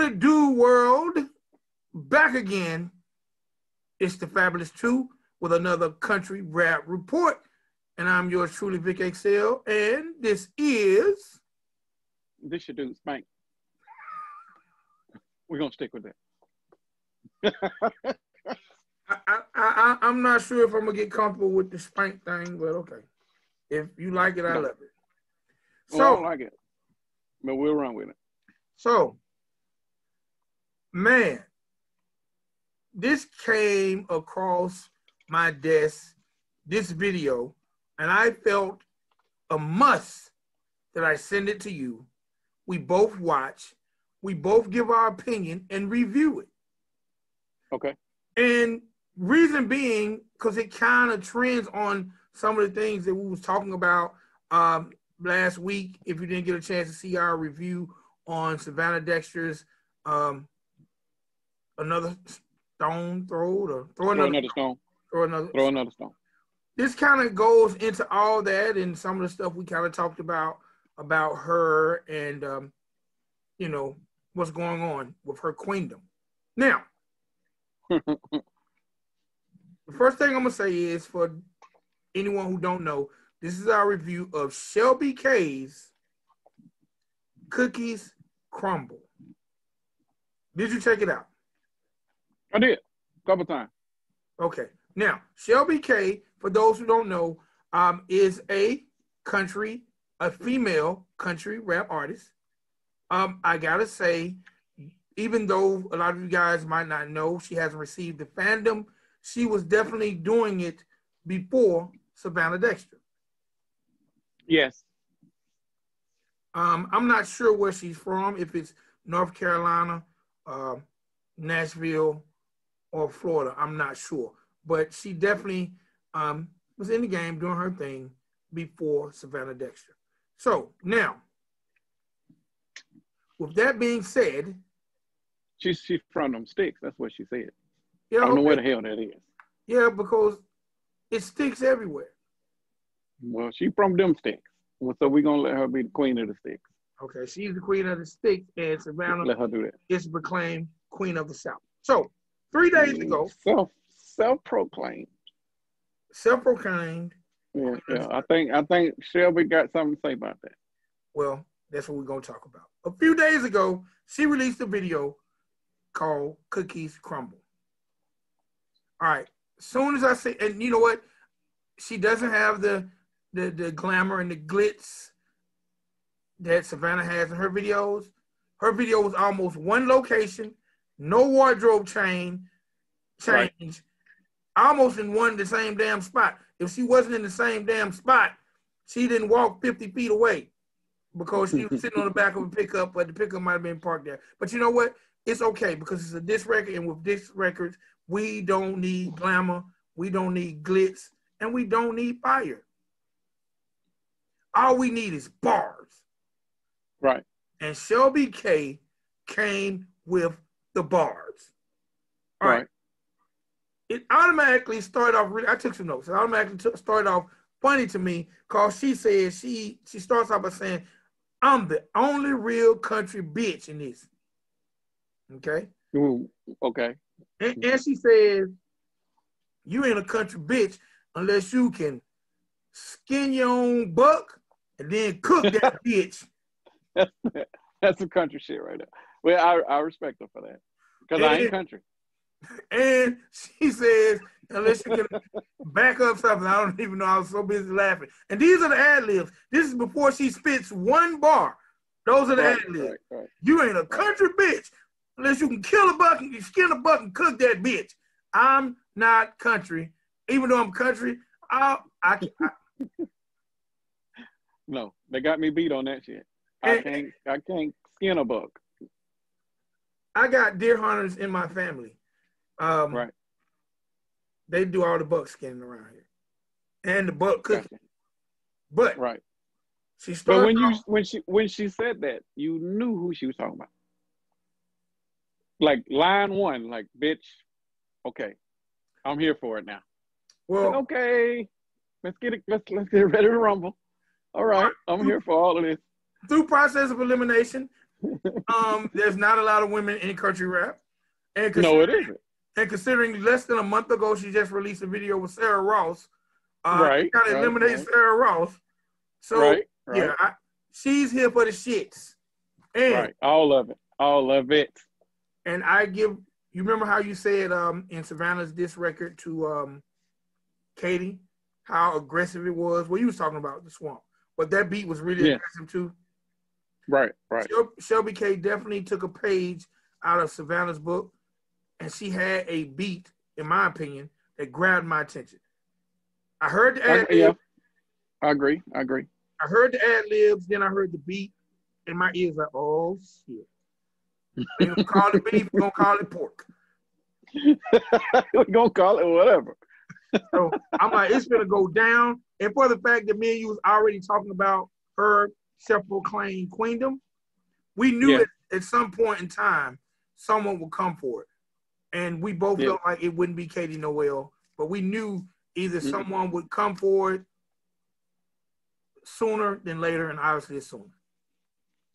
it do, world? Back again. It's the Fabulous 2 with another country rap report. And I'm yours truly, Vic XL. And this is... This should do Spank. We're going to stick with that. I'm not sure if I'm going to get comfortable with the Spank thing, but okay. If you like it, I love it. So, well, I don't like it, but we'll run with it. So, man, this came across my desk, this video, and I felt a must that I send it to you. We both watch, we both give our opinion and review it. Okay. And reason being, because it kind of trends on some of the things that we was talking about last week. If you didn't get a chance to see our review on Savannah Dexter's another stone throw, or throw another stone. Throw another stone. This kind of goes into all that and some of the stuff we kind of talked about her and you know what's going on with her queendom. Now, the first thing I'm gonna say is, for anyone who don't know, this is our review of Shelby Kay's Cookies Crumble. Did you check it out? I did, a couple times. Okay. Now, Shelby Kay, for those who don't know, is a female country rap artist. I gotta say, even though a lot of you guys might not know, she hasn't received the fandom, she was definitely doing it before Savannah Dexter. Yes. I'm not sure where she's from, if it's North Carolina, Nashville, or Florida. I'm not sure. But she definitely was in the game doing her thing before Savannah Dexter. So now, with that being said, she's from them sticks. That's what she said. Yeah, I don't know where the hell that is. Yeah, because it sticks everywhere. Well, she's from them sticks. So we're going to let her be the queen of the sticks. Okay, she's the queen of the sticks, and Savannah let her do that. Is proclaimed queen of the South. So, 3 days ago. Self-proclaimed. Self-proclaimed. Yeah. I think Shelby got something to say about that. Well, that's what we're going to talk about. A few days ago, she released a video called Cookies Crumble. All right. As soon as I say, and you know what? She doesn't have the glamour and the glitz that Savannah has in her videos. Her video was almost one location, no wardrobe change, right. Almost in the same damn spot. If she wasn't in the same damn spot, she didn't walk 50 feet away because she was sitting on the back of a pickup, but the pickup might have been parked there. But you know what? It's okay because it's a disc record, and with disc records, we don't need glamour, we don't need glitz, and we don't need fire. All we need is bars. Right. And Shelby Kay came with the bars. All right. It automatically started off, I took some notes. It automatically started off funny to me because she says, she starts off by saying, I'm the only real country bitch in this. Okay? Ooh, okay. And she says, you ain't a country bitch unless you can skin your own buck and then cook that bitch. That's some country shit right there. Well, I respect her for that because I ain't country. And she says, unless you can back up something, I don't even know. I was so busy laughing. And these are the ad-libs. This is before she spits one bar. Those are the ad-libs. Right. You ain't a country bitch unless you can kill a buck and you skin a buck and cook that bitch. I'm not country. Even though I'm country, I No, they got me beat on that shit. I can't skin a buck. I got deer hunters in my family. Right. They do all the buck skinning around here, and the buck cooking. Gotcha. But right. She started. But when she said that, you knew who she was talking about. Like line one, like bitch. Okay, I'm here for it now. Well, okay, let's get it. Let's get ready to rumble. All right, I'm here for all of this. Through process of elimination, There's not a lot of women in country rap. And No, it isn't. and considering less than a month ago, she just released a video with Sarah Ross. Right. Kind of eliminates Sarah Ross. So, yeah, she's here for the shits. And, all of it. All of it. And you remember how you said in Savannah's diss record to Katie, how aggressive it was? Well, you was talking about the swamp, but that beat was really aggressive too. Right. Shelby Kay definitely took a page out of Savannah's book, and she had a beat, in my opinion, that grabbed my attention. I heard the ad libs. I agree. I heard the ad libs, then I heard the beat, and my ears like, oh shit. We're gonna call it beef, we're gonna call it pork. We're gonna call it whatever. So I'm like, it's gonna go down. And for the fact that me and you was already talking about her self-proclaimed queendom, we knew at some point in time someone would come for it. And we both felt like it wouldn't be Katie Noel, but we knew either someone would come for it sooner than later, and obviously it's sooner.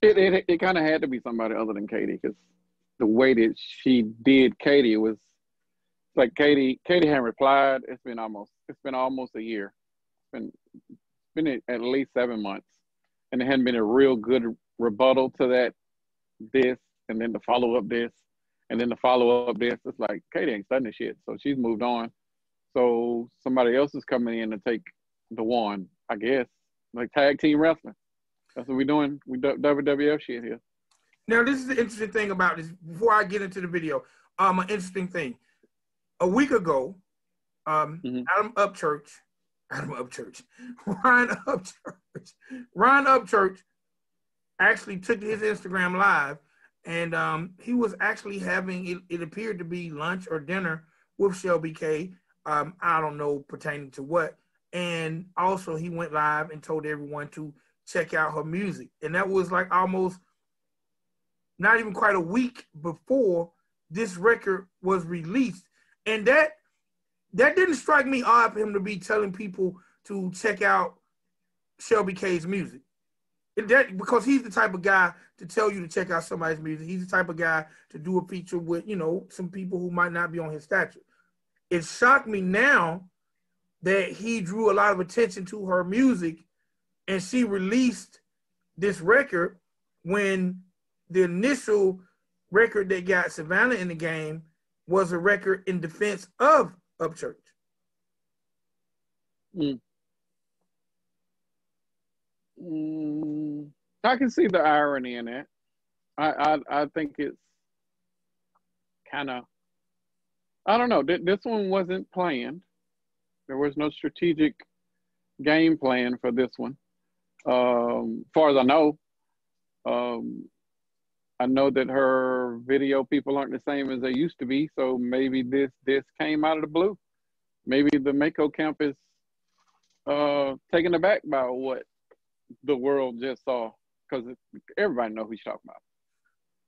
It kind of had to be somebody other than Katie, because the way that she did Katie was like Katie hadn't replied. It's been almost a year. It's been at least 7 months, and there hadn't been a real good rebuttal to this, and then the follow up this, and then the follow up this. It's like Katie ain't studying shit, so she's moved on. So somebody else is coming in to take the one, I guess, like tag team wrestling. That's what we're doing. We WWF shit here. Now, this is the interesting thing about this. Before I get into the video, an interesting thing. A week ago, Ryan Upchurch actually took his Instagram live, and he was actually having, it appeared to be lunch or dinner with Shelby Kay. I don't know pertaining to what. And also he went live and told everyone to check out her music. And that was like almost not even quite a week before this record was released. And that didn't strike me odd for him to be telling people to check out Shelby Kay's music. Because he's the type of guy to tell you to check out somebody's music. He's the type of guy to do a feature with, some people who might not be on his stature. It shocked me now that he drew a lot of attention to her music, and she released this record when the initial record that got Savannah in the game was a record in defense of Upchurch. I can see the irony in that. I think it's kind of, I don't know. This one wasn't planned. There was no strategic game plan for this one. Far as I know, I know that her video people aren't the same as they used to be. So maybe this came out of the blue. Maybe the Mako camp is taken aback by what the world just saw, because everybody knows who she's talking about.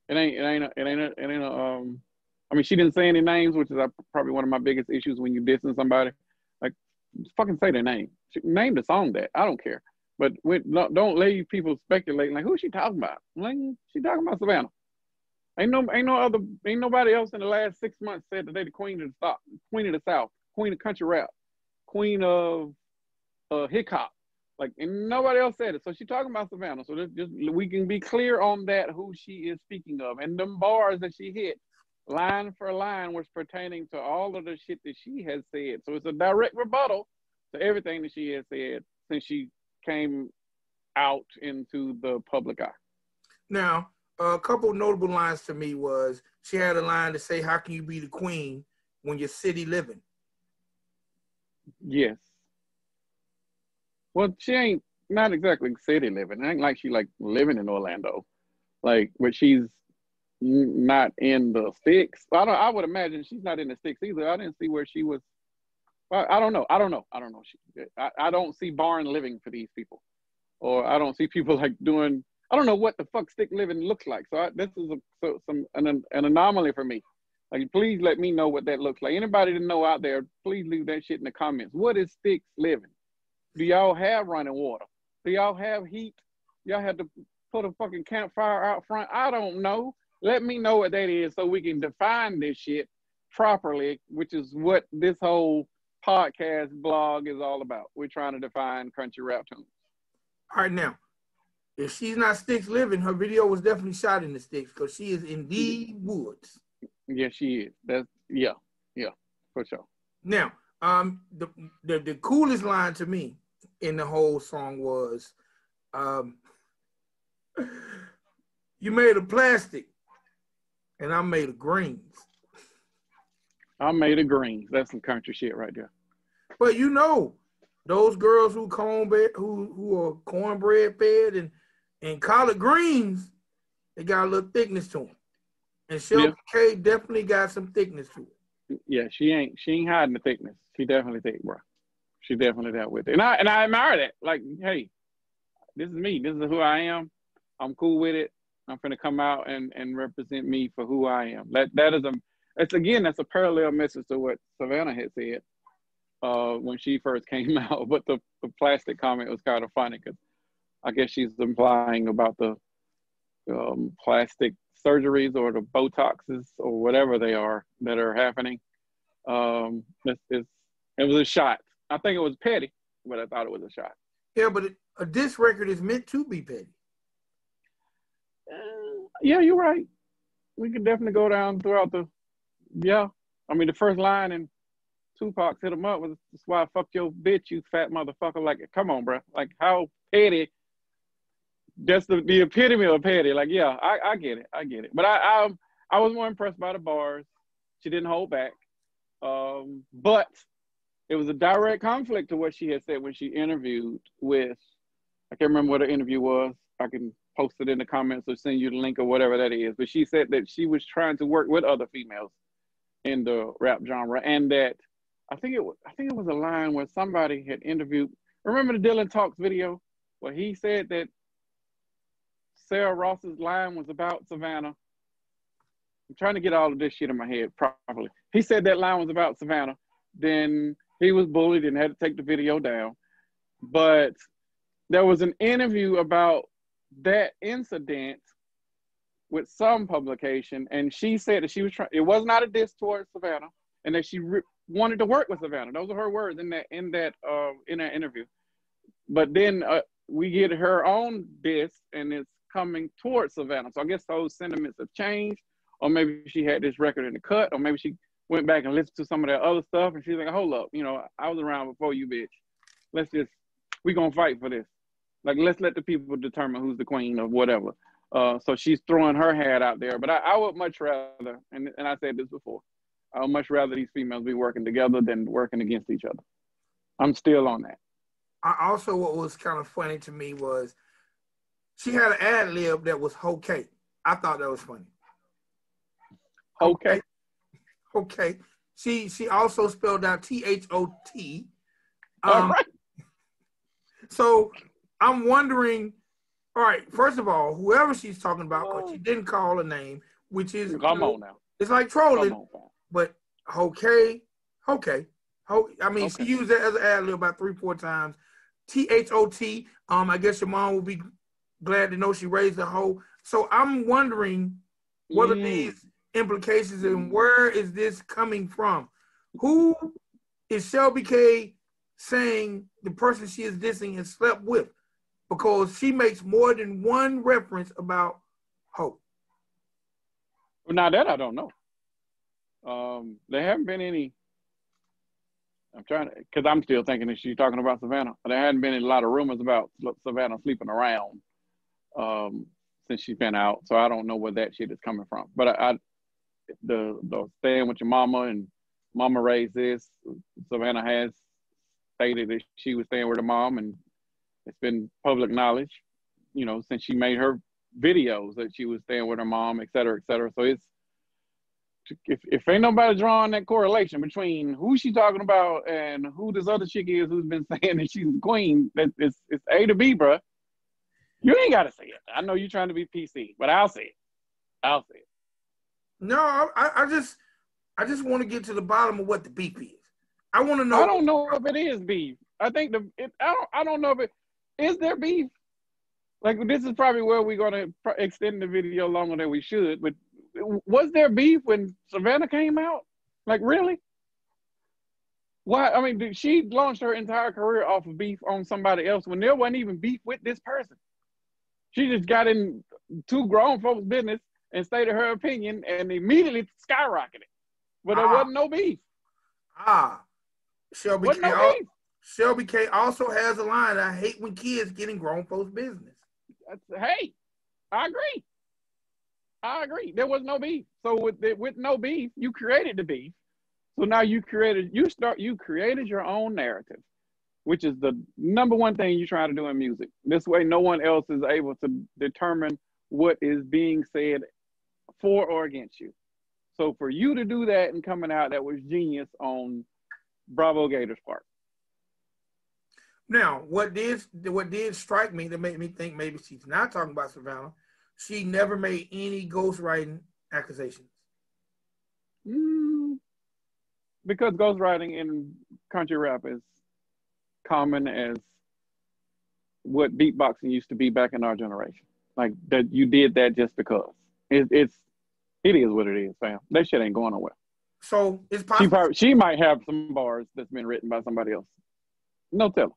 I mean, she didn't say any names, which is probably one of my biggest issues when you dissing somebody. Like, just fucking say their name. Name the song that. I don't care. But don't leave people speculating like, who is she talking about? Like, she talking about Savannah. Ain't nobody else in the last 6 months said that they the queen of the South, queen of country rap, queen of hip hop. Like, and nobody else said it. So she talking about Savannah. So just we can be clear on that, who she is speaking of. And them bars that she hit, line for line, was pertaining to all of the shit that she has said. So it's a direct rebuttal to everything that she has said since she came out into the public eye. Now, a couple notable lines to me was, she had a line to say, how can you be the queen when you're city living? Yes. Well, she ain't not exactly city living. It ain't like she like living in Orlando, like where she's not in the sticks. I would imagine she's not in the sticks either. I didn't see where she was. I don't know. I don't see barn living for these people, or I don't see people like doing. I don't know what the fuck stick living looks like. So this is an anomaly for me. Like, please let me know what that looks like. Anybody to know out there, please leave that shit in the comments. What is sticks living? Do y'all have running water? Do y'all have heat? Y'all have to put a fucking campfire out front. I don't know. Let me know what that is so we can define this shit properly, which is what this whole podcast blog is all about. We're trying to define country rap tunes. All right, now, if she's not sticks living, her video was definitely shot in the sticks because she is in the woods. Yeah, she is. That's yeah, for sure. Now, the coolest line to me in the whole song was, you made of plastic, and I'm made of greens. I'm made of greens. That's some country shit right there. But you know, those girls who are cornbread fed and collard greens, they got a little thickness to them. And Shelby Kay definitely got some thickness to it. Yeah, she ain't hiding the thickness. She definitely thick, bro. She definitely dealt with it. And I admire that. Like, hey, this is me. This is who I am. I'm cool with it. I'm finna come out and represent me for who I am. That's a parallel message to what Savannah had said when she first came out. But the plastic comment was kind of funny because I guess she's implying about the plastic surgeries or the Botoxes or whatever they are that are happening. It was a shot. I think it was petty, but I thought it was a shot. Yeah, but a diss record is meant to be petty. Yeah, you're right. We could definitely go down throughout the first line in Tupac's Hit 'Em Up was, "That's why I fucked your bitch, you fat motherfucker." Like, come on, bro. Like, how petty. That's the epitome of petty. Like, yeah, I get it. I get it. But I was more impressed by the bars. She didn't hold back. But it was a direct conflict to what she had said when she interviewed with, I can't remember what her interview was. I can post it in the comments or send you the link or whatever that is. But she said that she was trying to work with other females in the rap genre, and that I think it was a line where somebody had interviewed. Remember the Dylan Talks video where he said that Sarah Ross's line was about Savannah. I'm trying to get all of this shit in my head properly. He said that line was about Savannah. Then he was bullied and had to take the video down. But there was an interview about that incident with some publication, and she said that she was trying. It was not a diss towards Savannah, and that she wanted to work with Savannah. Those are her words in that interview. But then we get her own diss, and it's coming towards Savannah. So I guess those sentiments have changed, or maybe she had this record in the cut, or maybe she went back and listened to some of that other stuff, and she's like, "Hold up, I was around before you, bitch. We gonna fight for this. Like, let's let the people determine who's the queen of whatever." So she's throwing her hat out there. But I would much rather, and I said this before, I would much rather these females be working together than working against each other. I'm still on that. What was kind of funny to me was she had an ad lib that was okay. I thought that was funny. Okay. Okay. She also spelled out THOT. All right. So I'm wondering, all right, first of all, whoever she's talking about, because she didn't call a name, which is come on now. It's like trolling, but okay. She used that as an ad lib about 3-4 times. THOT. I guess your mom will be glad to know she raised a hoe. So I'm wondering, what are these implications and where is this coming from? Who is Shelby Kay saying the person she is dissing has slept with? Because she makes more than one reference about hoe. Now that I don't know. There haven't been any. I'm trying to, because I'm still thinking that she's talking about Savannah. There hadn't been a lot of rumors about Savannah sleeping around since she's been out. So I don't know where that shit is coming from. But the staying with your mama and mama raised this. Savannah has stated that she was staying with her mom, and it's been public knowledge, since she made her videos that she was staying with her mom, et cetera, et cetera. So it's, if ain't nobody drawing that correlation between who she's talking about and who this other chick is who's been saying that she's the queen, that it's A to B, bro. You ain't got to say it. I know you're trying to be PC, but I'll say it. No, I just want to get to the bottom of what the beef is. I want to know. I don't know if it is beef. I think I don't know if it is there beef. Like, this is probably where we're going to extend the video longer than we should. But was there beef when Savannah came out? Like, really? Why? I mean, she launched her entire career off of beef on somebody else when there wasn't even beef with this person. She just got in two grown folks' business and stated her opinion and immediately skyrocketed. But there wasn't no beef. Shelby wasn't Kay, no beef. Shelby Kay also has a line, I hate when kids get in grown folks' business. Hey, I agree. I agree. There was no beef. So with no beef, you created the beef. So now you created your own narrative, which is the number one thing you try to do in music. This way, no one else is able to determine what is being said for or against you. So for you to do that and coming out, that was genius on Bravo Gator's part. Now, what did strike me that made me think maybe she's not talking about Savannah, she never made any ghostwriting accusations. Because ghostwriting in country rap is common as what beatboxing used to be back in our generation. Like, that you did that just because. It is what it is, fam. That shit ain't going nowhere. So it's possible. She might have some bars that's been written by somebody else. No telling.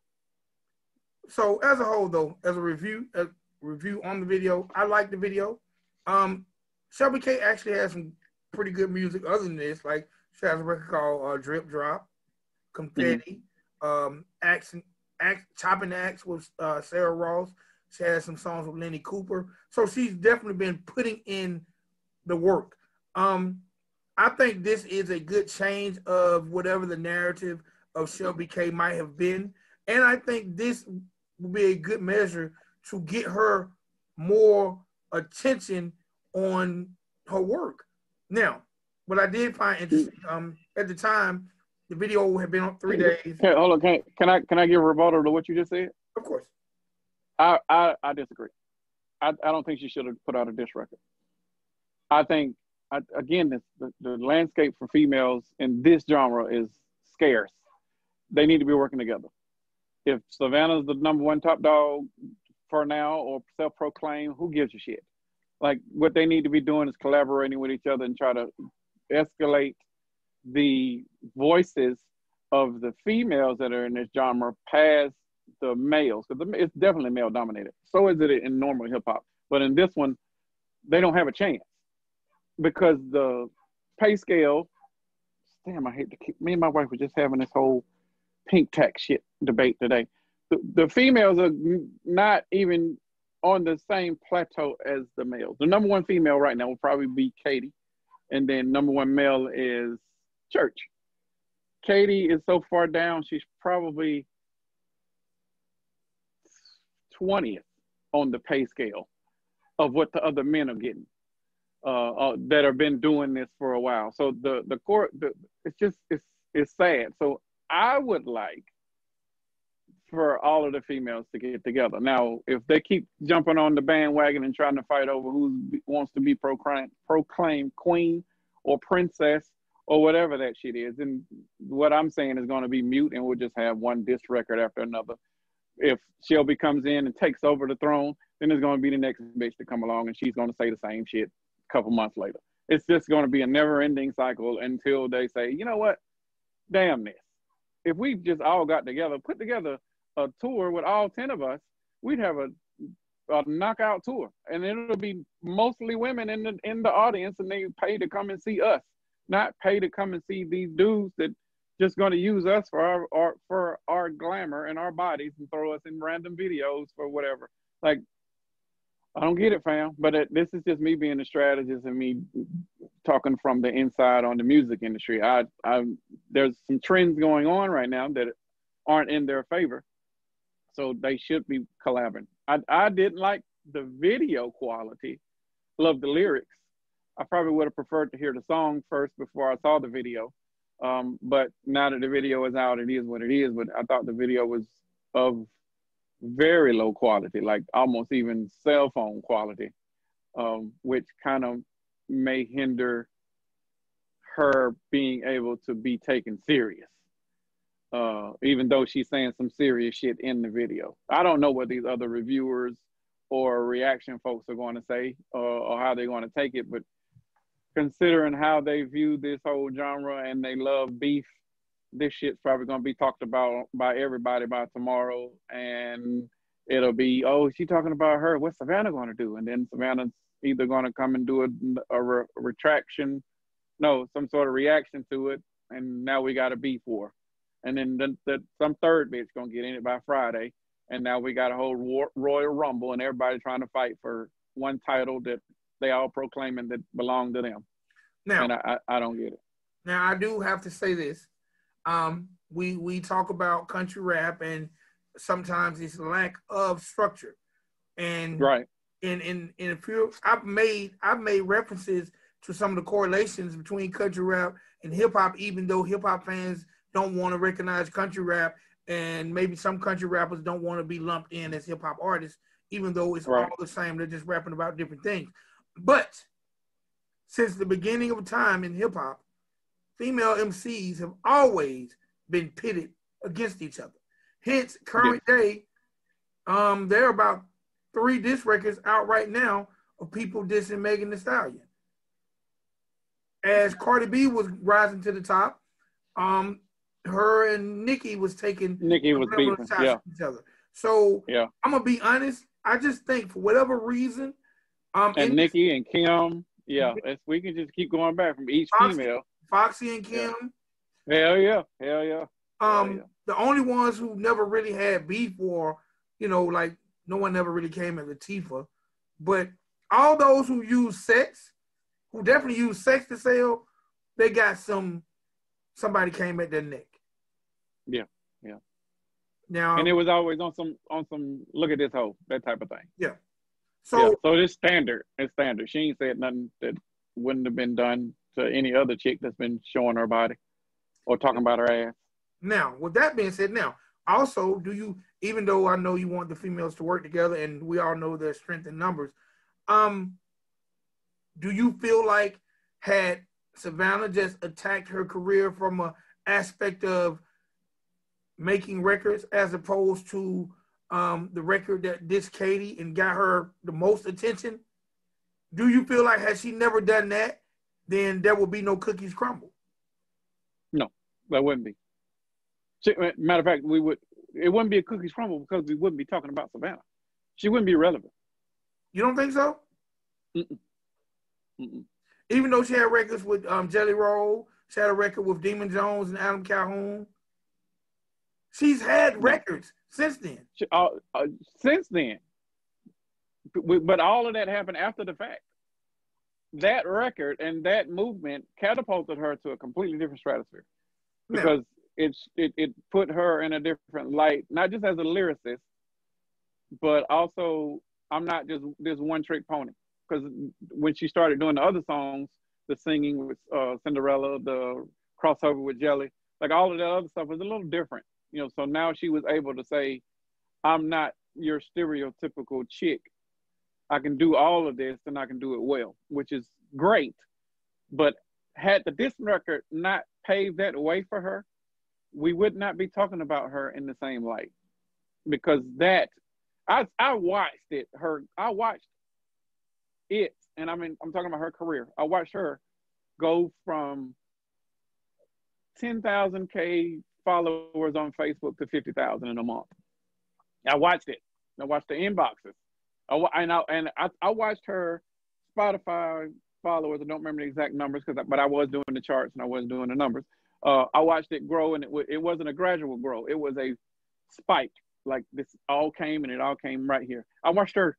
So as a whole, though, as a review on the video, I like the video. Shelby Kay actually has some pretty good music other than this. Like, she has a record called Drip Drop, Confetti, Chopping the Axe with Sarah Ross. She has some songs with Lenny Cooper. So she's definitely been putting in the work. I think this is a good change of whatever the narrative of Shelby Kay might have been. And I think this will be a good measure to get her more attention on her work. Now, what I did find interesting, at the time, the video had been on 3 days. Okay, hold on. Can I give a rebuttal to what you just said? Of course. I disagree. I don't think she should have put out a diss record. I think, again, the landscape for females in this genre is scarce. They need to be working together. If Savannah's the number one top dog for now or self-proclaimed, who gives a shit? Like, what they need to be doing is collaborating with each other and try to escalate the voices of the females that are in this genre past the males, because it's definitely male dominated. So is it in normal hip hop. But in this one, they don't have a chance because the pay scale, damn, I hate to keep, me and my wife were just having this whole pink tax shit debate today. The females are not even on the same plateau as the males. The number one female right now will probably be Katie. And then number one male is Church. Katie is so far down, she's probably 20th on the pay scale of what the other men are getting that have been doing this for a while. So the core, it's sad. So I would like for all of the females to get together. Now, if they keep jumping on the bandwagon and trying to fight over who wants to be proclaimed queen or princess or whatever that shit is, then what I'm saying is going to be mute, and we'll just have one diss record after another. If Shelby comes in and takes over the throne, then there's going to be the next bitch to come along, and she's going to say the same shit a couple months later. It's just going to be a never-ending cycle until they say, you know what? Damn this. If we just all got together, put together a tour with all 10 of us, we'd have a knockout tour, and it'll be mostly women in the audience, and they pay to come and see us, not pay to come and see these dudes that just going to use us for our glamour and our bodies and throw us in random videos for whatever. Like, I don't get it, fam. But this is just me being a strategist and me talking from the inside on the music industry. There's some trends going on right now that aren't in their favor, so they should be collabing. I didn't like the video quality, love the lyrics. I probably would have preferred to hear the song first before I saw the video. But now that the video is out, it is what it is. But I thought the video was of very low quality, like almost even cell phone quality, which kind of may hinder her being able to be taken serious. Even though she's saying some serious shit in the video. I don't know what these other reviewers or a reaction folks are going to say, or how they're going to take it. But considering how they view this whole genre and they love beef, this shit's probably going to be talked about by everybody by tomorrow. And it'll be, oh, she talking about her. What's Savannah going to do? And then Savannah's either going to come and do a retraction, no, some sort of reaction to it. And now we got a beef war. And then some third bitch going to get in it by Friday. And now we got a whole Royal Rumble and everybody trying to fight for one title that they all proclaiming that belong to them. Now, and I don't get it. Now, I do have to say this. We talk about country rap and sometimes it's lack of structure. And right. In a few, I've made references to some of the correlations between country rap and hip hop, even though hip hop fans don't want to recognize country rap, and maybe some country rappers don't want to be lumped in as hip hop artists, even though it's all the same. They're just rapping about different things. But since the beginning of time in hip hop, female MCs have always been pitted against each other. Hence, current day, there are about 3 diss records out right now of people dissing Megan Thee Stallion. As Cardi B was rising to the top, her and Nicki was taking beefing, shots at each other. So yeah. I'm gonna be honest. I just think for whatever reason, and Nicki and Kim, yeah, we can just keep going back from each female. Foxy and Kim. Yeah. Hell yeah. The only ones who never really had beef or, like no one never really came at Latifah, but all those who use sex, who definitely use sex to sell, they got somebody came at their neck. Yeah. Now, and it was always on some look at this hoe, that type of thing. Yeah. So it's standard. It's standard. She ain't said nothing that wouldn't have been done to any other chick that's been showing her body or talking about her ass. Now, with that being said, also, even though I know you want the females to work together and we all know their strength in numbers, do you feel like had Savannah just attacked her career from an aspect of making records as opposed to the record that dissed Katie and got her the most attention? Do you feel like had she never done that, then there would be no Cookies Crumble? No, that wouldn't be. Matter of fact, it wouldn't be a Cookies Crumble because we wouldn't be talking about Savannah. She wouldn't be relevant. You don't think so? Mm-mm. Even though she had records with Jelly Roll, she had a record with Demon Jones and Adam Calhoun. She's had records since then. Since then. But all of that happened after the fact. That record and that movement catapulted her to a completely different stratosphere. Because it put her in a different light, not just as a lyricist, but also I'm not just this one-trick pony. Because when she started doing the other songs, the singing with Cinderella, the crossover with Jelly, like all of that other stuff was a little different. So now she was able to say, I'm not your stereotypical chick. I can do all of this and I can do it well, which is great. But had the diss record not paved that way for her, we would not be talking about her in the same light. Because I watched it. I watched it, and I'm talking about her career. I watched her go from 10,000 followers on Facebook to 50,000 in a month. I watched it. I watched the inboxes. I watched her Spotify followers. I don't remember the exact numbers but I was doing the charts and I was doing the numbers. I watched it grow, and it wasn't a gradual grow. It was a spike. Like this all came, and it all came right here. I watched her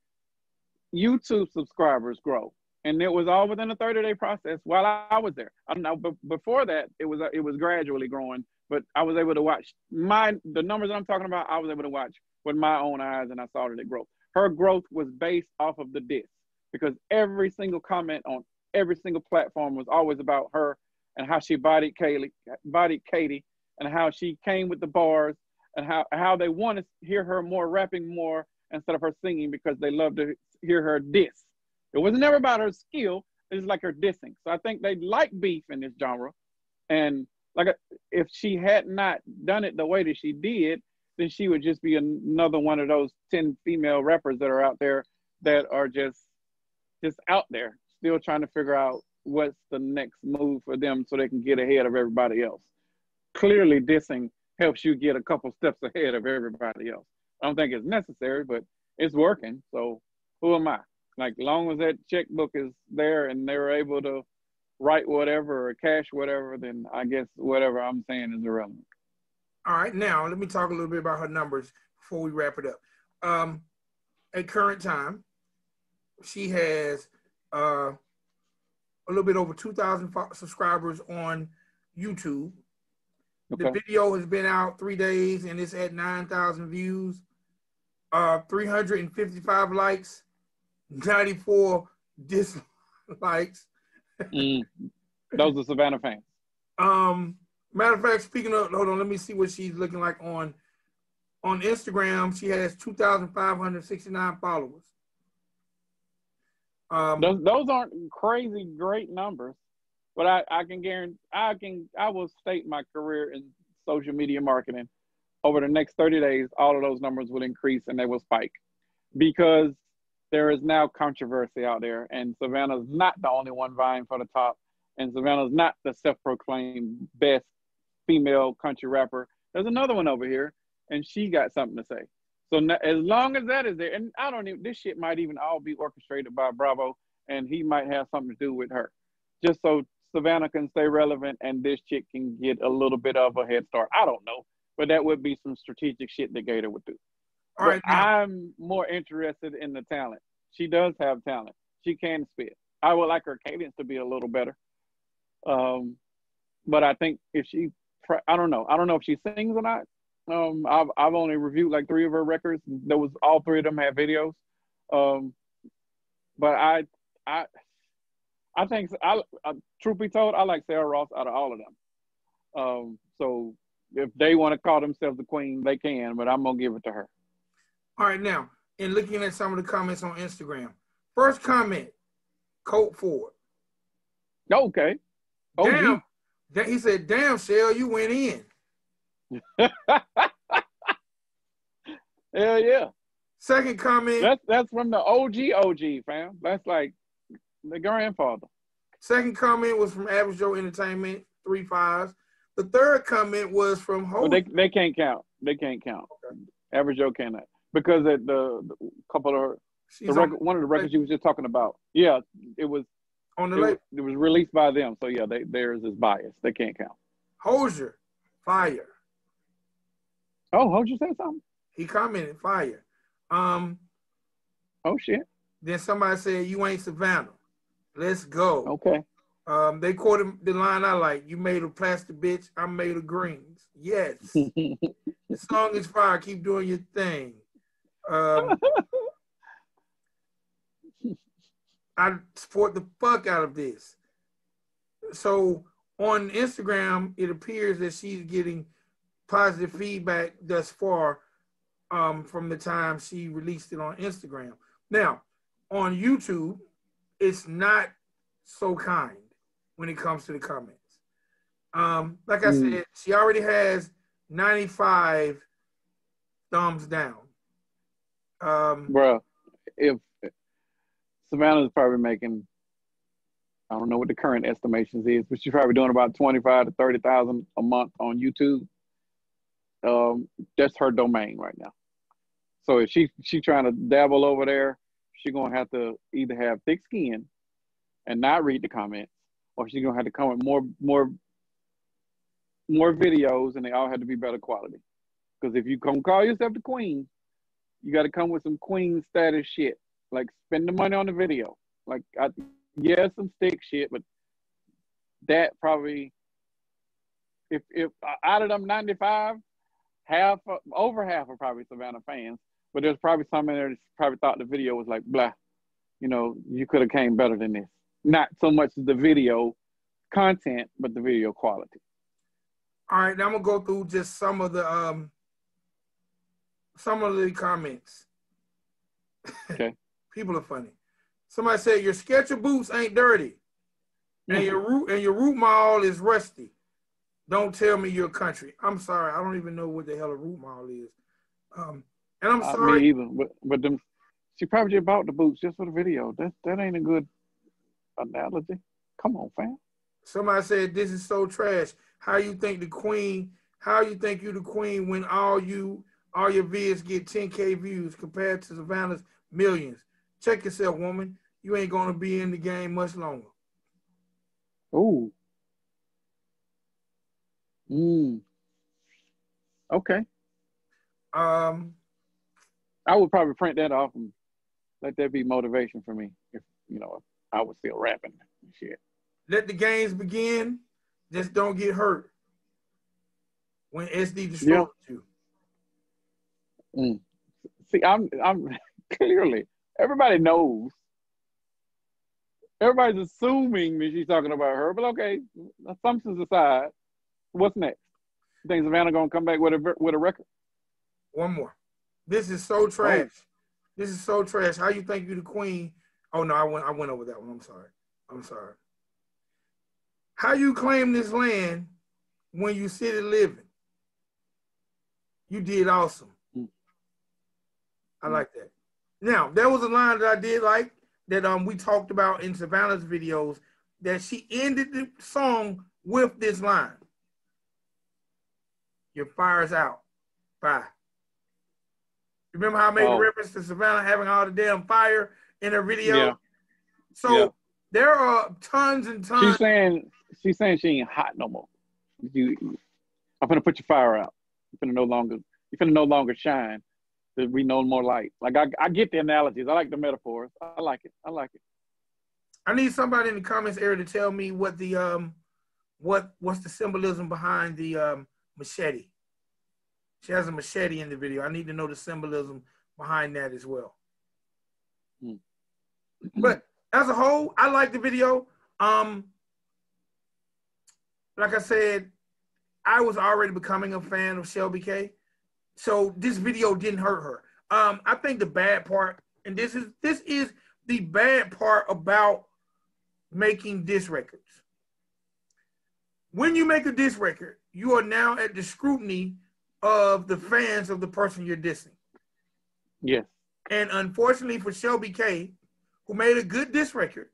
YouTube subscribers grow, and it was all within a 30-day process while I was there. I don't know, but before that, it was gradually growing. But I was able to watch the numbers that I'm talking about. I was able to watch with my own eyes, and I saw that it grow. Her growth was based off of the diss, because every single comment on every single platform was always about her and how she bodied Katie, and how she came with the bars, and how they want to hear her more rapping more instead of her singing, because they love to hear her diss. It was never about her skill. It's like her dissing. So I think they like beef in this genre. And like, if she had not done it the way that she did, then she would just be another one of those 10 female rappers that are out there that are just out there, still trying to figure out what's the next move for them so they can get ahead of everybody else. Clearly, dissing helps you get a couple steps ahead of everybody else. I don't think it's necessary, but it's working. So who am I? Like, long as that checkbook is there and they're able to write whatever or cash whatever, then I guess whatever I'm saying is irrelevant. All right, now let me talk a little bit about her numbers before we wrap it up. At current time, she has a little bit over 2,000 subscribers on YouTube. Okay. The video has been out 3 days and it's at 9,000 views, 355 likes, 94 dislikes. Those are Savannah fans. Matter of fact, speaking of, hold on, let me see what she's looking like on Instagram. She has 2,569 followers. Those aren't crazy great numbers, but I can guarantee I will state my career in social media marketing. Over the next 30 days, all of those numbers will increase and they will spike because there is now controversy out there, and Savannah's not the only one vying for the top, and Savannah's not the self-proclaimed best female country rapper. There's another one over here, and she got something to say. So as long as that is there, and this shit might even all be orchestrated by Bravo, and he might have something to do with her, just so Savannah can stay relevant and this chick can get a little bit of a head start. I don't know, but that would be some strategic shit that Gator would do. All right, I'm more interested in the talent. She does have talent. She can spit. I would like her cadence to be a little better. But I think if she, I don't know if she sings or not. I've only reviewed like 3 of her records. All 3 of them have videos. But I think, truth be told, I like Sarah Ross out of all of them. So if they want to call themselves the queen, they can, but I'm going to give it to her. All right, now, in looking at some of the comments on Instagram, first comment, Colt Ford. Okay. Damn. He said, damn, Shell, you went in. Hell yeah. Second comment. That's from the OG, fam. That's like the grandfather. Second comment was from Average Joe Entertainment, 3 5s. The third comment was from Well, they can't count. They can't count. Okay. Average Joe cannot. Because at the couple of one of the records you was just talking about, yeah, it was on the label. It was released by them, so yeah, theirs is biased. They can't count. Hosier, fire. Oh, Hosier said something. He commented, fire. Oh shit. Then somebody said, "You ain't Savannah. Let's go." Okay. They quoted the line I like. "You made of plastic, bitch. I'm made of greens." Yes. The song is fire. Keep doing your thing. I support the fuck out of this. So on Instagram, it appears that she's getting positive feedback thus far from the time she released it on Instagram. Now, on YouTube, it's not so kind when it comes to the comments. Like I said, she already has 95 thumbs down. Bro, if Savannah's probably making, I don't know what the current estimations is, but she's probably doing about 25 to 30,000 a month on YouTube. That's her domain right now. So if she trying to dabble over there, she's gonna have to either have thick skin and not read the comments, or she's gonna have to come with more videos, and they all have to be better quality. Because if you come call yourself the queen, you got to come with some queen status shit. Like, spend the money on the video. Like, some stick shit, but that probably, if out of them 95, over half are probably Savannah fans. But there's probably some in there that probably thought the video was like, blah, you could have came better than this. Not so much the video content, but the video quality. All right, now I'm gonna go through just some of the comments. Okay. People are funny. Somebody said your Sketcher boots ain't dirty, and your root mall is rusty. Don't tell me you're country. I'm sorry, I don't even know what the hell a root mall is. And I'm sorry. Me either. But them She probably just bought the boots just for the video. That ain't a good analogy. Come on, fam. Somebody said this is so trash. How you think the queen? How you think you the queen when all your vids get 10K views compared to Savannah's millions? Check yourself, woman. You ain't gonna be in the game much longer. Ooh. Okay. I would probably print that off and let that be motivation for me if I was still rapping and shit. Let the games begin. Just don't get hurt when SD destroys you. See, I'm clearly everybody knows. Everybody's assuming that she's talking about her, but okay, assumptions aside, what's next? You think Savannah gonna come back with a record? One more. This is so trash. Oh. This is so trash. How you think you the queen? Oh no, I went over that one. I'm sorry. How you claim this land when you city living? You did awesome. I like that. Now, there was a line that I did like that we talked about in Savannah's videos that she ended the song with this line. Your fire's out. Bye. Remember how I made a reference to Savannah having all the damn fire in her video? Yeah. So there are tons and tons. She's saying she ain't hot no more. I'm gonna put your fire out. You're finna no longer shine. There'll be no more light. Like I get the analogies. I like the metaphors. I like it. I need somebody in the comments area to tell me what the what's the symbolism behind the machete. She has a machete in the video. I need to know the symbolism behind that as well. But as a whole, I like the video. Like I said, I was already becoming a fan of Shelby Kay. So this video didn't hurt her. I think the bad part, and this is the bad part about making diss records. When you make a diss record, you are now at the scrutiny of the fans of the person you're dissing. Yes. And unfortunately for Shelby Kay, who made a good diss record,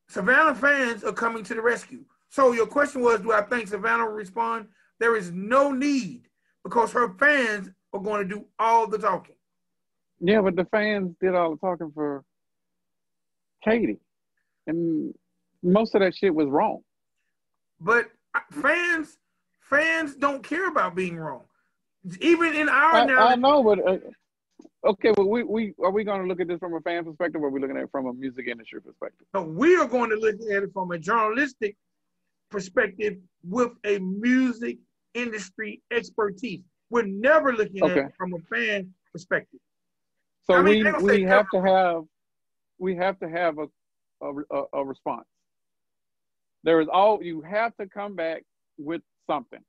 Savannah fans are coming to the rescue. So your question was, do I think Savannah will respond? There is no need because her fans are going to do all the talking. Yeah, but the fans did all the talking for Katie. And most of that shit was wrong. But fans don't care about being wrong. Even in our narrative. I know, but okay, but we are we going to look at this from a fan perspective, or are we looking at it from a music industry perspective? So we are going to look at it from a journalistic perspective with a music industry expertise. We're never looking at it from a fan perspective. So we have to have a response. You have to come back with something.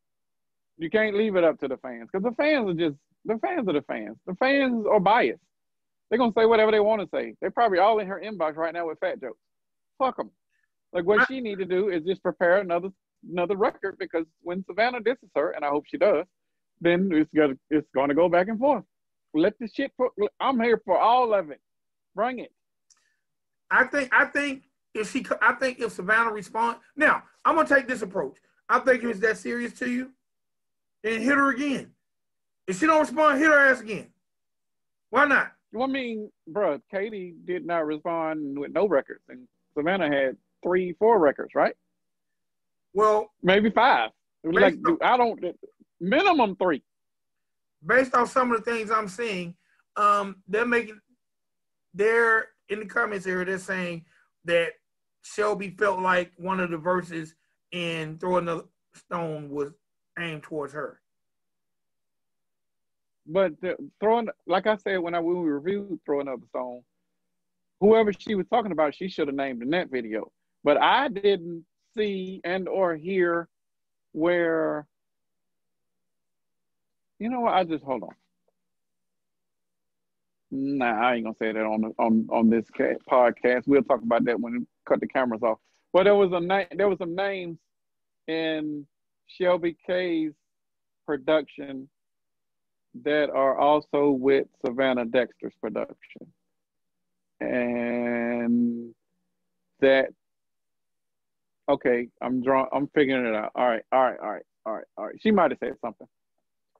You can't leave it up to the fans because the fans are the fans. The fans are biased. They're gonna say whatever they want to say. They're probably all in her inbox right now with fat jokes. Fuck them. Like what she need to do is just prepare another record because when Savannah disses her, and I hope she does, then it's gonna go back and forth. Let the shit. I'm here for all of it. Bring it. I think if Savannah responds, now I'm gonna take this approach. I think if it's that serious to you, then hit her again. If she don't respond, hit her ass again. Why not? Well, I mean, bro, Katie did not respond with no records, and Savannah had 3-4 records, right? Well, maybe 5. Minimum 3. Based on some of the things I'm seeing, they're in the comments area. They're saying that Shelby felt like one of the verses in "Throw Another Stone" was aimed towards her. But like I said when we reviewed "Throw Another Stone," whoever she was talking about, she should have named in that video. But I didn't see and or hear where. You know what? I just hold on. Nah, I ain't gonna say that on this podcast. We'll talk about that when we cut the cameras off. But there was some names in Shelby Kay's production that are also with Savannah Dexter's production. And that, okay, I'm figuring it out. All right, all right, all right, all right, all right. She might have said something,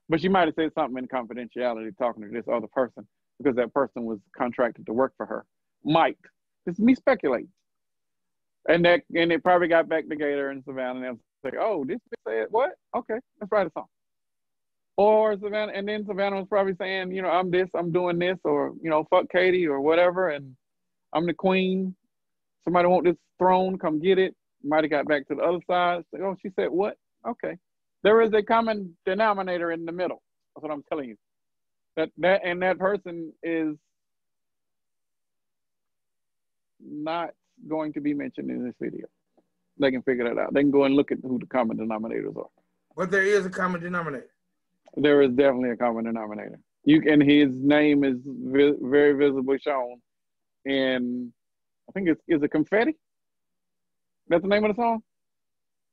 but she might have said something in confidentiality talking to this other person because that person was contracted to work for her. Might. This is me speculating. And it probably got back to Gator and Savannah and they was like, oh, this bitch said what? Okay, let's write a song. Or Savannah, and then Savannah was probably saying, you know, I'm doing this, or, you know, fuck Katie or whatever, and I'm the queen. Somebody want this throne, come get it. Might have got back to the other side. Say, oh, she said what? Okay. There is a common denominator in the middle. That's what I'm telling you. That person is not going to be mentioned in this video. They can figure that out. They can go and look at who the common denominators are. But there is a common denominator. There is definitely a common denominator. And his name is very visibly shown in, I think is it Confetti? That's the name of the song?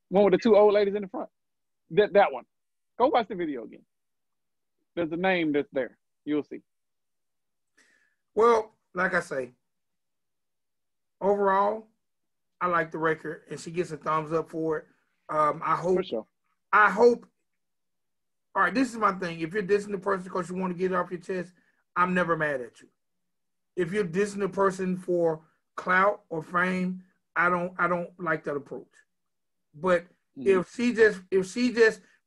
One with the two old ladies in the front. That one. Go watch the video again. There's a name that's there. You'll see. Well, like I say, overall, I like the record, and she gets a thumbs up for it. I hope. For sure. I hope. All right, this is my thing. If you're dissing the person because you want to get it off your chest, I'm never mad at you. If you're dissing the person for clout or fame, I don't like that approach. But if she just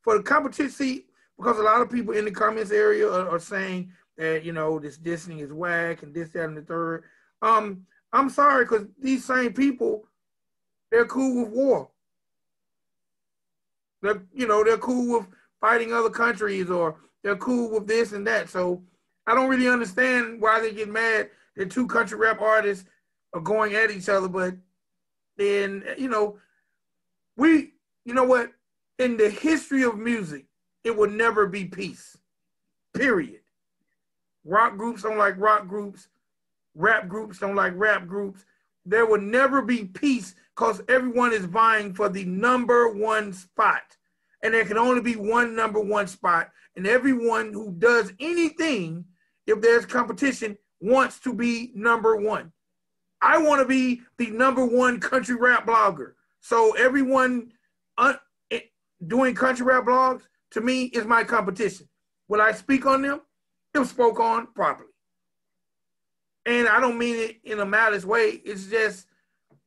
for the competition, see, because a lot of people in the comments area are saying that, you know, this dissing is whack and this, that, and the third. I'm sorry, because these same people, they're cool with war. They're cool with fighting other countries, or they're cool with this and that. So I don't really understand why they get mad that two country rap artists are going at each other. But then, you know what? In the history of music, it will never be peace. Period. Rock groups don't like rock groups. Rap groups don't like rap groups. There will never be peace because everyone is vying for the number one spot. And there can only be one number one spot. And everyone who does anything, if there's competition, wants to be number one. I want to be the number one country rap blogger. So everyone doing country rap blogs, to me, is my competition. Will I speak on them? If spoke on properly. And I don't mean it in a malice way. It's just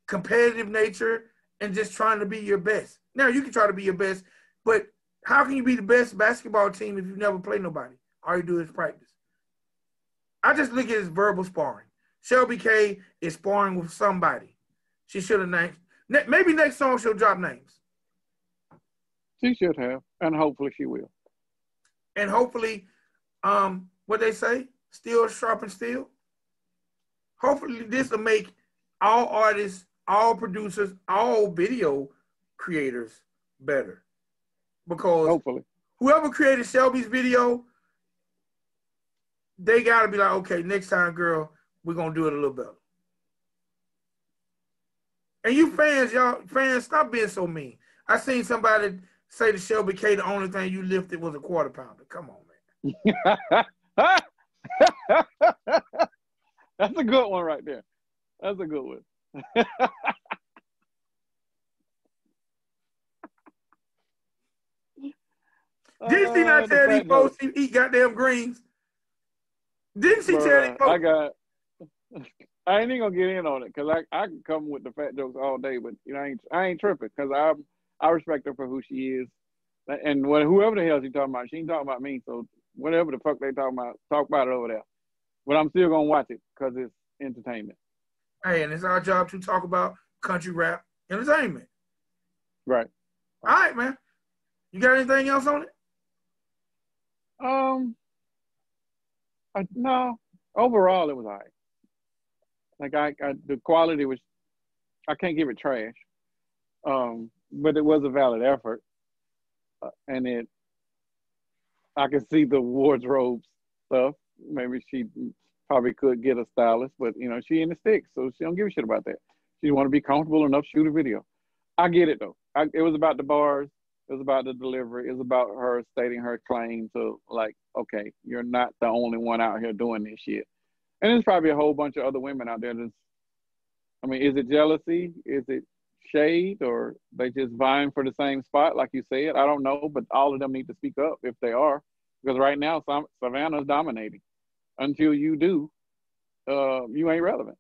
competitive nature and just trying to be your best. Now, you can try to be your best, but how can you be the best basketball team if you've never played nobody? All you do is practice. I just look at it as verbal sparring. Shelby Kay is sparring with somebody. She should have named. Maybe next song she'll drop names. She should have, and hopefully she will. And hopefully, what they say, steel sharpens steel. Hopefully this will make all artists, all producers, all video creators better. Because hopefully, whoever created Shelby's video, they got to be like, okay, next time, girl, we're going to do it a little better. And you fans, stop being so mean. I seen somebody say to Shelby Kay, the only thing you lifted was a quarter pounder. Come on, man. That's a good one right there. That's a good one. Didn't she not tell these folks to eat goddamn greens? Didn't she tell these folks? I ain't even gonna get in on it because I can come with the fat jokes all day, but you know I ain't tripping because I respect her for who she is, and whoever the hell she talking about, she ain't talking about me. So whatever the fuck they talk about it over there. But I'm still gonna watch it because it's entertainment. Hey, and it's our job to talk about country rap entertainment. Right. All right, man. You got anything else on it? No. Overall, it was all right. Like the quality was, I can't give it trash. But it was a valid effort, and I can see the wardrobe stuff. Maybe she probably could get a stylist, but you know she in the sticks, so she don't give a shit about that. She want to be comfortable enough to shoot a video. I get it though. It was about the bars. It was about the delivery. It was about her stating her claim to, like, okay, you're not the only one out here doing this shit. And there's probably a whole bunch of other women out there that's, I mean, is it jealousy? Is it shade? Or they just vying for the same spot, like you said? I don't know, but all of them need to speak up if they are. Because right now, Savannah's dominating. Until you do, you ain't relevant.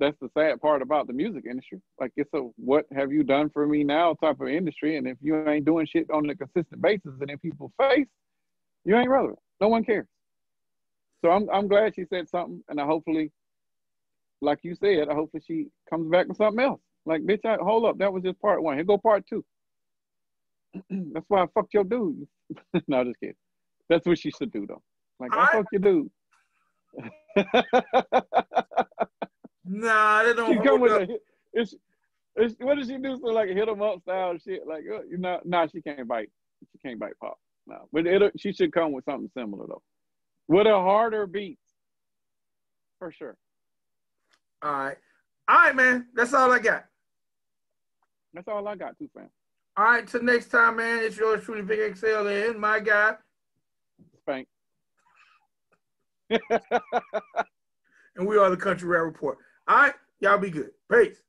That's the sad part about the music industry. Like, it's a what have you done for me now type of industry. And if you ain't doing shit on a consistent basis and in people's face, you ain't relevant. No one cares. So I'm glad she said something, and I hopefully, like you said, I hopefully she comes back with something else. Like, bitch, hold up, that was just part one. Here go part two. That's why I fucked your dude. No, just kidding. That's what she should do though. Like, I fucked your dude. Nah, they don't She come hold with up. what does she do? So like hit 'em up style shit. Like, you know, nah, she can't bite. She can't bite pop. No, but she should come with something similar though. With a harder beat, for sure. All right, man. That's all I got. That's all I got too, fam. All right, till next time, man. It's yours truly, Big XL, and my guy, Spank. and we are the Country Rap Report. All right, y'all be good. Peace.